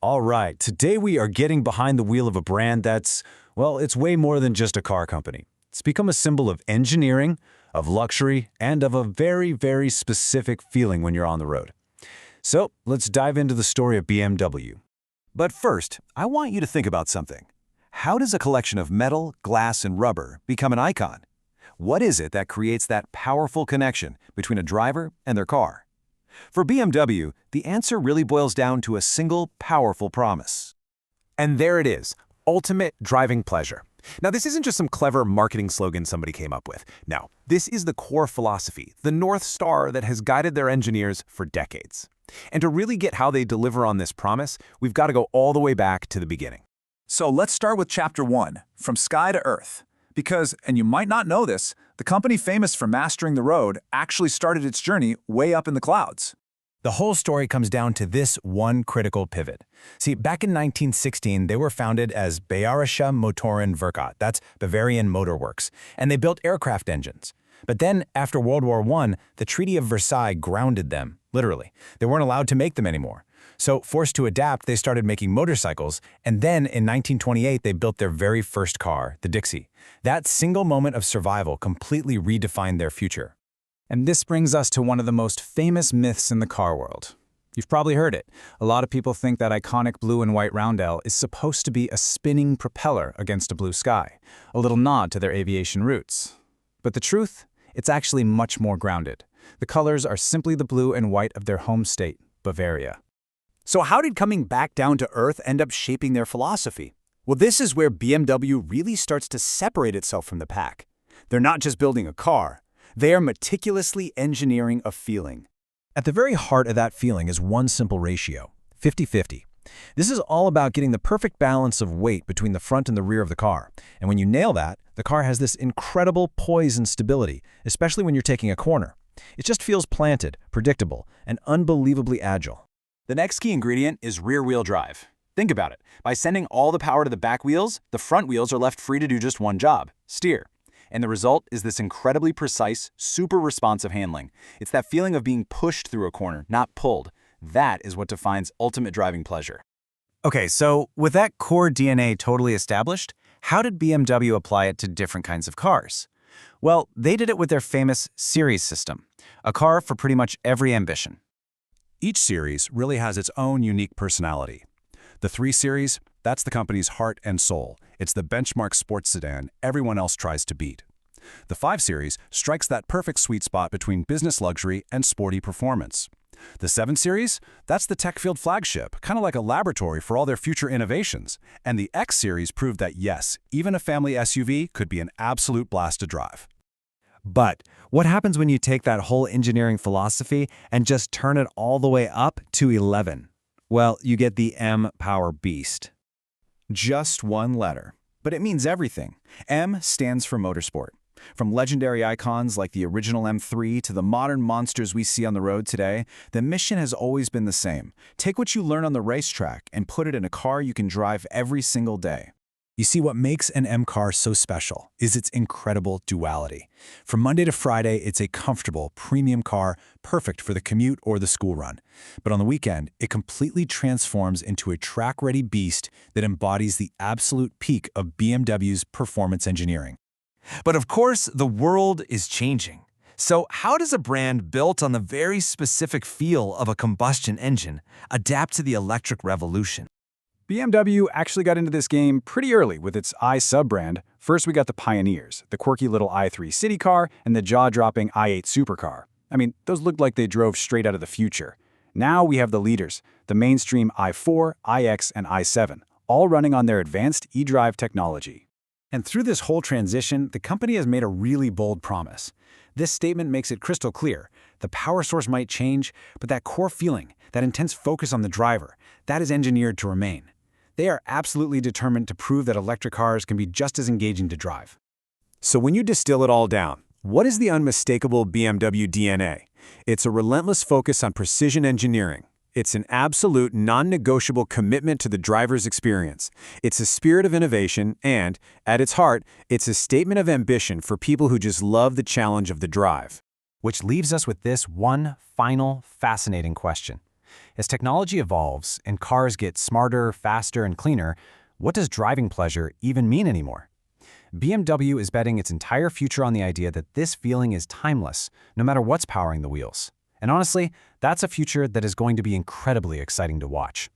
All right, today we are getting behind the wheel of a brand that's, well, it's way more than just a car company. It's become a symbol of engineering, of luxury, and of a very, very specific feeling when you're on the road. So let's dive into the story of BMW. But first, I want you to think about something. How does a collection of metal, glass, and rubber become an icon? What is it that creates that powerful connection between a driver and their car? For BMW, the answer really boils down to a single, powerful promise. And there it is, ultimate driving pleasure. Now, this isn't just some clever marketing slogan somebody came up with. No, this is the core philosophy, the North Star that has guided their engineers for decades. And to really get how they deliver on this promise, we've got to go all the way back to the beginning. So let's start with Chapter 1, From Sky to Earth. Because, and you might not know this, the company famous for mastering the road actually started its journey way up in the clouds. The whole story comes down to this one critical pivot. See, back in 1916, they were founded as Bayerische Motorenwerke, that's Bavarian Motor Works, and they built aircraft engines. But then, after World War I, the Treaty of Versailles grounded them, literally. They weren't allowed to make them anymore. So, forced to adapt, they started making motorcycles, and then in 1928, they built their very first car, the Dixie. That single moment of survival completely redefined their future. And this brings us to one of the most famous myths in the car world. You've probably heard it. A lot of people think that iconic blue and white roundel is supposed to be a spinning propeller against a blue sky, a little nod to their aviation roots. But the truth? It's actually much more grounded. The colors are simply the blue and white of their home state, Bavaria. So how did coming back down to earth end up shaping their philosophy? Well, this is where BMW really starts to separate itself from the pack. They're not just building a car. They are meticulously engineering a feeling. At the very heart of that feeling is one simple ratio, 50-50. This is all about getting the perfect balance of weight between the front and the rear of the car. And when you nail that, the car has this incredible poise and stability, especially when you're taking a corner. It just feels planted, predictable, and unbelievably agile. The next key ingredient is rear-wheel drive. Think about it. By sending all the power to the back wheels, the front wheels are left free to do just one job, steer. And the result is this incredibly precise, super responsive handling. It's that feeling of being pushed through a corner, not pulled. That is what defines ultimate driving pleasure. Okay, so with that core DNA totally established, how did BMW apply it to different kinds of cars? Well, they did it with their famous Series system, a car for pretty much every ambition. Each series really has its own unique personality. The 3 Series, that's the company's heart and soul. It's the benchmark sports sedan everyone else tries to beat. The 5 Series strikes that perfect sweet spot between business luxury and sporty performance. The 7 Series, that's the tech-filled flagship, kind of like a laboratory for all their future innovations. And the X Series proved that yes, even a family SUV could be an absolute blast to drive. But what happens when you take that whole engineering philosophy and just turn it all the way up to 11? Well, you get the M Power Beast. Just one letter, but it means everything. M stands for motorsport. From legendary icons like the original M3 to the modern monsters we see on the road today, the mission has always been the same. Take what you learn on the racetrack and put it in a car you can drive every single day. You see, what makes an M car so special is its incredible duality. From Monday to Friday, it's a comfortable, premium car, perfect for the commute or the school run. But on the weekend, it completely transforms into a track-ready beast that embodies the absolute peak of BMW's performance engineering. But of course, the world is changing. So how does a brand built on the very specific feel of a combustion engine adapt to the electric revolution? BMW actually got into this game pretty early with its i sub-brand. First, we got the pioneers, the quirky little i3 city car and the jaw-dropping i8 supercar. I mean, those looked like they drove straight out of the future. Now we have the leaders, the mainstream i4, iX, and i7, all running on their advanced eDrive technology. And through this whole transition, the company has made a really bold promise. This statement makes it crystal clear. The power source might change, but that core feeling, that intense focus on the driver, that is engineered to remain. They are absolutely determined to prove that electric cars can be just as engaging to drive. So when you distill it all down, what is the unmistakable BMW DNA? It's a relentless focus on precision engineering. It's an absolute, non-negotiable commitment to the driver's experience. It's a spirit of innovation and, at its heart, it's a statement of ambition for people who just love the challenge of the drive. Which leaves us with this one final, fascinating question. As technology evolves and cars get smarter, faster, and cleaner, what does driving pleasure even mean anymore? BMW is betting its entire future on the idea that this feeling is timeless, no matter what's powering the wheels. And honestly, that's a future that is going to be incredibly exciting to watch.